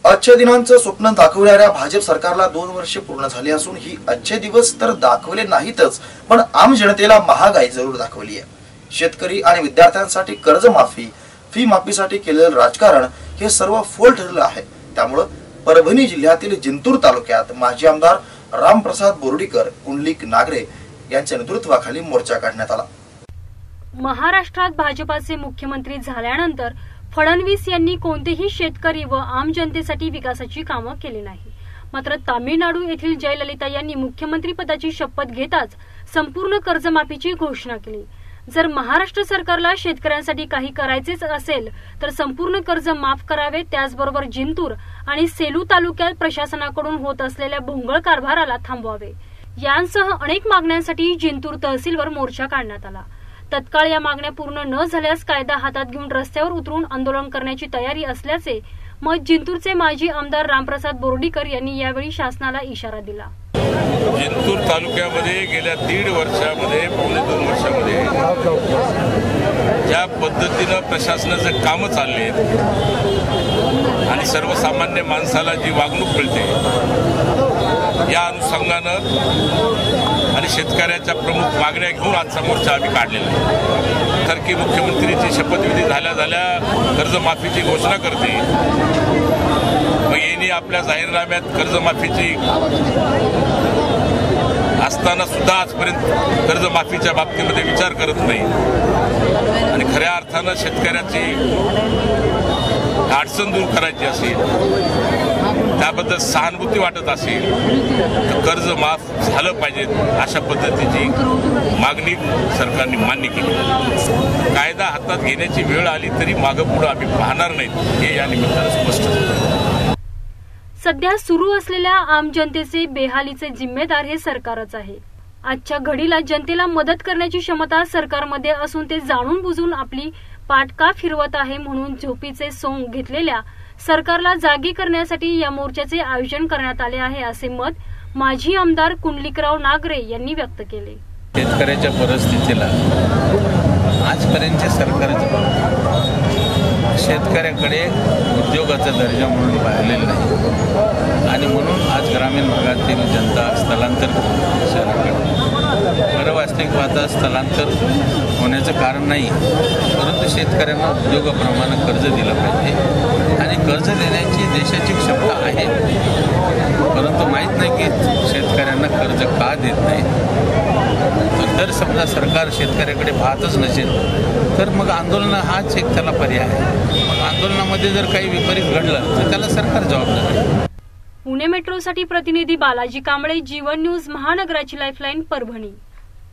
आजच्या दिनांचं स्वप्न दाखवणाऱ्या भाजप सरकारला 2 वर्षे पूर्ण झाली असून ही आजचे दिवस तर दाखवले नाहीतच, पण आम जनतेला महागाई जरूर दाखवली आहे। शेतकरी आणि विद्यार्थ्यांसाठी कर्जमाफी, फी माफीसाठी केलेलं राजकारण हे सर्व फोल ठरलं आहे। त्यामुळे परभणी जिल्ह्यातील जिंतूर तालुक्यात माजी आमदार रामप्रसाद बोर्डीकर, कुंडलिक नागरे यांच्या नेतृत्वाखाली मोर्चा काढण्यात आला। महाराष्ट्रात भाजपाचे मुख्यमंत्री झाल्यानंतर फडणवीस यांनी कोणतेही शेतकरी व आम जनतेसाठी विकासाची कामं केली नाही। मात्र तामिळनाडू येथील जयललिता यांनी मुख्यमंत्री पदाची शपथ घेताच संपूर्ण कर्जमाफीची घोषणा केली। जर महाराष्ट्र सरकारला शेतकऱ्यांसाठी काही करायचेच असेल तर संपूर्ण कर्ज माफ करावे, त्याचबरोबर जिंतूर आणि सेलू तालुक्यात प्रशासनाकडून होत असलेल्या भोंगळ कारभाराला थांबवावे। यांसह अनेक मागण्यांसाठी जिंतूर तहसीलवर मोर्चा काढण्यात आला। तत्काळ या मागण्या पूर्ण न झाल्यास कायदा हातात घेऊन रस्त्यावर उतरून आंदोलन करण्याची तयारी असल्याचे मत जिंतूरचे माजी आमदार रामप्रसाद बोर्डीकर यांनी यावेळी शासनाला इशारा दिला। जिंतूर तालुक्यामध्ये गेल्या 1.5 वर्षामध्ये, पावणे 2 वर्षामध्ये ज्या पद्धतीनं प्रशासनाचे कामं चालले आणि सर्वसामान्य माणसाला जी वागणूक मिळते, या अनुषंगानं आणि शेतकऱ्याच्या प्रमुख मागण्या घेऊन आजचा मोर्चा आम्ही काढलेला आहे। तर की मुख्यमंत्रीची शपथविधी झाल्या कर्जमाफीची घोषणा करते, मग यांनी आपल्या जाहीरनाम्यात कर्जमाफीची असताना सुद्धा आजपर्यंत कर्जमाफीच्या बाबतीमध्ये विचार करत नाही आणि खऱ्या अर्थानं शेतकऱ्याची अडचण दूर करायची असेल, त्याबद्दल सहानुभूती वाटत असेल तर कर्ज माफ झालं पाहिजे अशा पद्धतीची मागणी सरकारने मान्य केली। कायदा हातात घेण्याची वेळ आली तरी मागं पुढे आम्ही पाहणार नाहीत, हे या निमित्तानं स्पष्ट आहे। सध्या सुरू असलेल्या आम जनतेचे बेहालीचे जिम्मेदार हे सरकारच आहे। आजच्या घडीला जनतेला मदत करण्याची क्षमता सरकारमध्ये असून ते जाणून बुजून आपली पाठ का फिरवत आहे, म्हणून झोपीचे सोंग घेतलेल्या सरकारला जागी करण्यासाठी या मोर्चाचे आयोजन करण्यात आले आहे, असे मत माजी आमदार कुंडलिकराव नागरे यांनी व्यक्त केले। शेतकऱ्याच्या परिस्थितीला आजपर्यंतच्या सरकारचं शेतकऱ्याकडे उद्योगाचा दर्जा म्हणून पाहिलेला नाही आणि म्हणून आज ग्रामीण भागातील जनता स्थलांतर शहराकडे, खरं वास्तविक पाहता स्थलांतर होण्याचं कारण नाही, परंतु शेतकऱ्यांना उद्योगाप्रमाणे कर्ज दिलं पाहिजे आणि कर्ज देण्याची देशाची क्षमता आहे, परंतु माहीत नाही की शेतकऱ्यांना कर्ज का देत नाही। जर समजा सरकार शेतकऱ्याकडे पाहतच नसेल तर मग आंदोलन हाच एक त्याला पर्याय आहे। मग आंदोलनामध्ये जर काही विपरीत घडलं तर त्याला सरकार जबाबदार आहे। पुणे मेट्रोसाठी प्रतिनिधी बालाजी कांबळे, जीवन न्यूज, महानगराची लाईफलाईन, परभणी।